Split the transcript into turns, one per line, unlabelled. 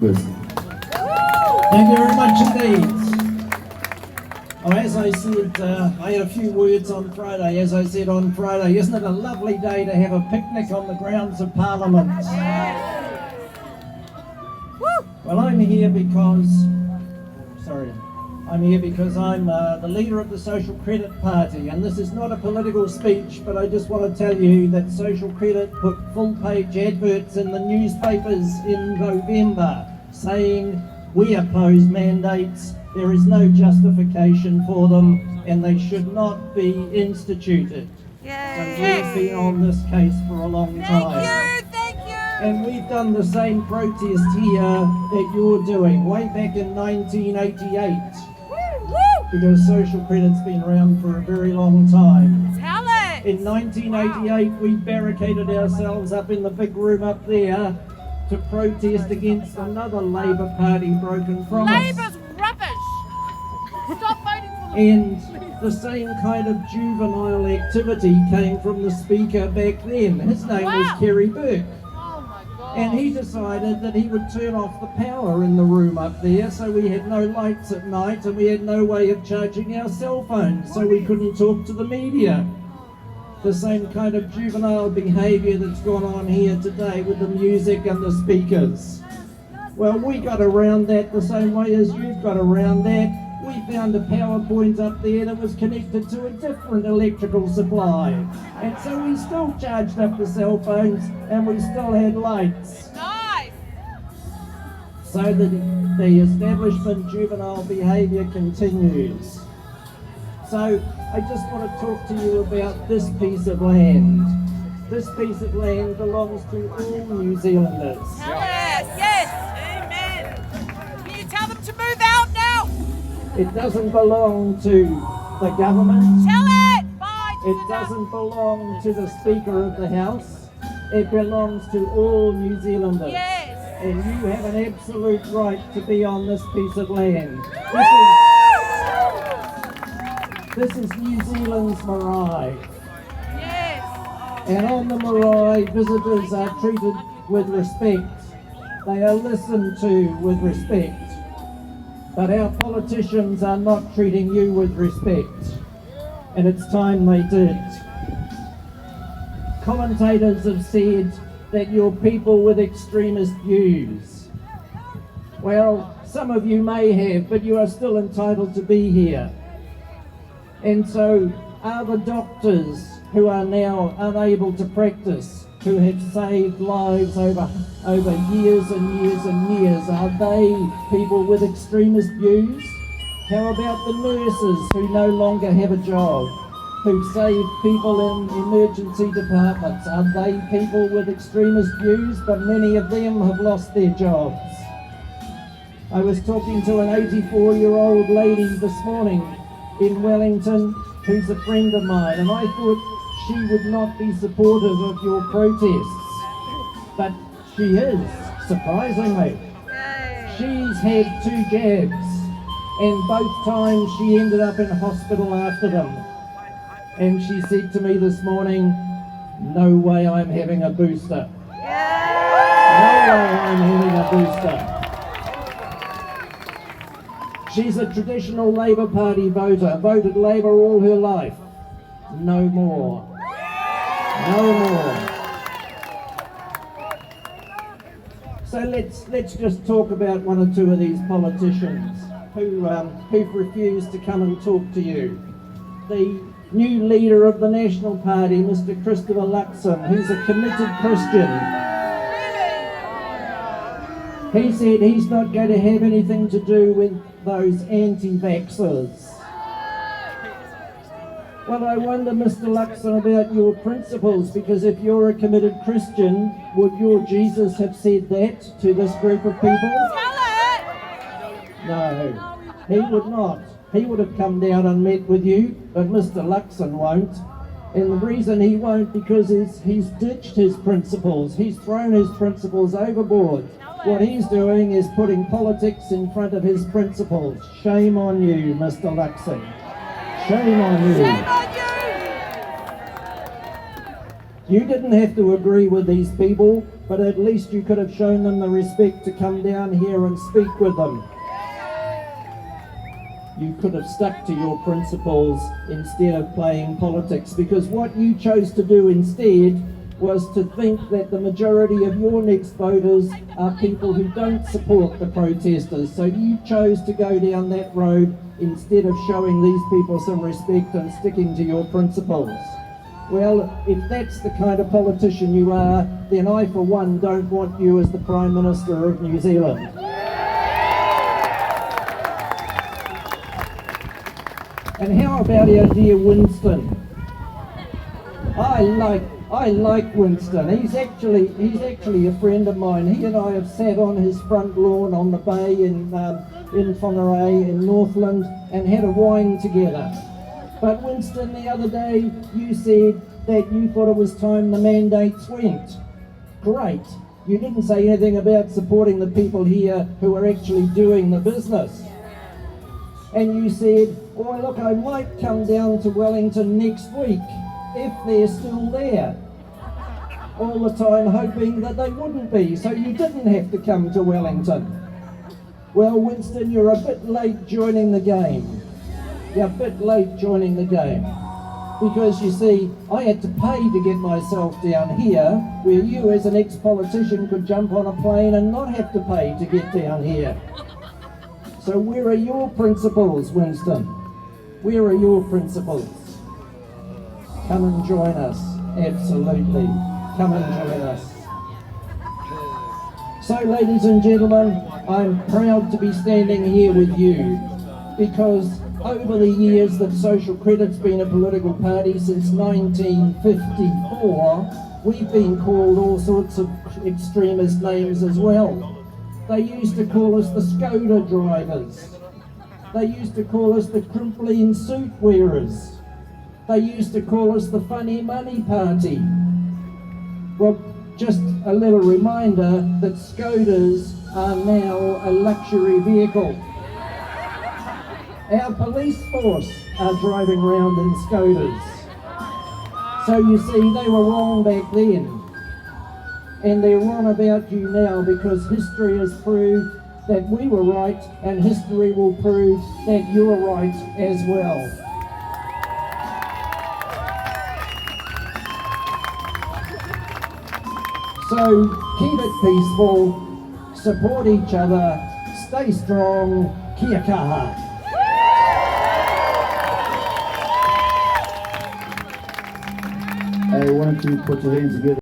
Thank you very much indeed. Oh, as I said, I had a few words on Friday. As I said on Friday, isn't it a lovely day to have a picnic on the grounds of Parliament? Well, I'm here because I'm the leader of the Social Credit Party, and this is not a political speech, but I just want to tell you that Social Credit put full-page adverts in the newspapers in November saying we oppose mandates, there is no justification for them, and they should not be instituted. So we've been on this case for a long time.
Thank you.
And we've done the same protest here that you're doing, way back in 1988. Because social credit's been around for a very long time.
Tell it!
In 1988, we barricaded ourselves up in the big room up there to protest against another Labour Party broken promise.
Labour's rubbish! Stop voting for them!
And the same kind of juvenile activity came from the speaker back then. His name was Kerry Burke. And he decided that he would turn off the power in the room up there, so we had no lights at night and we had no way of charging our cell phones, so we couldn't talk to the media. The same kind of juvenile behaviour that's gone on here today with the music and the speakers. Well, we got around that the same way as you've got around that. We found a power point up there that was connected to a different electrical supply. And so we still charged up the cell phones and we still had lights.
Nice!
So that the establishment juvenile behaviour continues. So I just want to talk to you about this piece of land. This piece of land belongs to all New Zealanders.
Tell us! Yes! Amen! Can you tell them to move out now?
It doesn't belong to the government.
Tell it! Bye!
It doesn't belong to the Speaker of the House. It belongs to all New Zealanders.
Yes!
And you have an absolute right to be on this piece of land. This is New Zealand's marae.
Yes!
And on the marae, visitors are treated with respect. They are listened to with respect. But our politicians are not treating you with respect. And it's time they did. Commentators have said that you're people with extremist views. Well, some of you may have, but you are still entitled to be here. And so are the doctors who are now unable to practice, who have saved lives over years and years and years, are they people with extremist views? How about the nurses who no longer have a job, who save people in emergency departments? Are they people with extremist views? But many of them have lost their jobs. I was talking to an 84-year-old lady this morning in Wellington who's a friend of mine, and I thought she would not be supportive of your protests, but she is, surprisingly. She's had 2 jabs, and both times she ended up in hospital after them. And she said to me this morning, no way I'm having a booster. No way I'm having a booster. She's a traditional Labour Party voter, voted Labour all her life. No more. No more. So let's just talk about one or two of these politicians who've refused to come and talk to you. The new leader of the National Party, Mr. Christopher Luxon, who's a committed Christian. He said he's not going to have anything to do with those anti-vaxxers. Well, I wonder, Mr. Luxon, about your principles, because if you're a committed Christian, would your Jesus have said that to this group of people? No, he would not. He would have come down and met with you, but Mr. Luxon won't. And the reason he won't, because he's ditched his principles. He's thrown his principles overboard. What he's doing is putting politics in front of his principles. Shame on you, Mr. Luxon. Shame on you.
Shame on you!
You didn't have to agree with these people, but at least you could have shown them the respect to come down here and speak with them. You could have stuck to your principles instead of playing politics, because what you chose to do instead was to think that the majority of your next voters are people who don't support the protesters. So you chose to go down that road instead of showing these people some respect and sticking to your principles. Well, if that's the kind of politician you are, then I, for one, don't want you as the Prime Minister of New Zealand. And how about our dear Winston? I like Winston. He's actually a friend of mine. He and I have sat on his front lawn on the bay in Whangarei in Northland and had a wine together. But Winston, the other day you said that you thought it was time the mandates went. Great. You didn't say anything about supporting the people here who are actually doing the business. And you said, oh look, I might come down to Wellington next week if they're still there. All the time hoping that they wouldn't be, so you didn't have to come to Wellington. Well, Winston, you're a bit late joining the game. You're a bit late joining the game. Because you see, I had to pay to get myself down here, where you as an ex-politician could jump on a plane and not have to pay to get down here. So where are your principles, Winston? Where are your principles? Come and join us, absolutely. Come and join us. So, ladies and gentlemen, I'm proud to be standing here with you because over the years that Social Credit's been a political party since 1954, we've been called all sorts of extremist names as well. They used to call us the Skoda drivers. They used to call us the crimpling suit wearers. They used to call us the funny money party. Well, just a little reminder that Skodas are now a luxury vehicle. Our police force are driving around in Skodas. So you see, they were wrong back then. And they're wrong about you now because history has proved that we were right and history will prove that you're right as well. So keep it peaceful, support each other, stay strong, kia kaha.
Hey, why don't you put your hands together?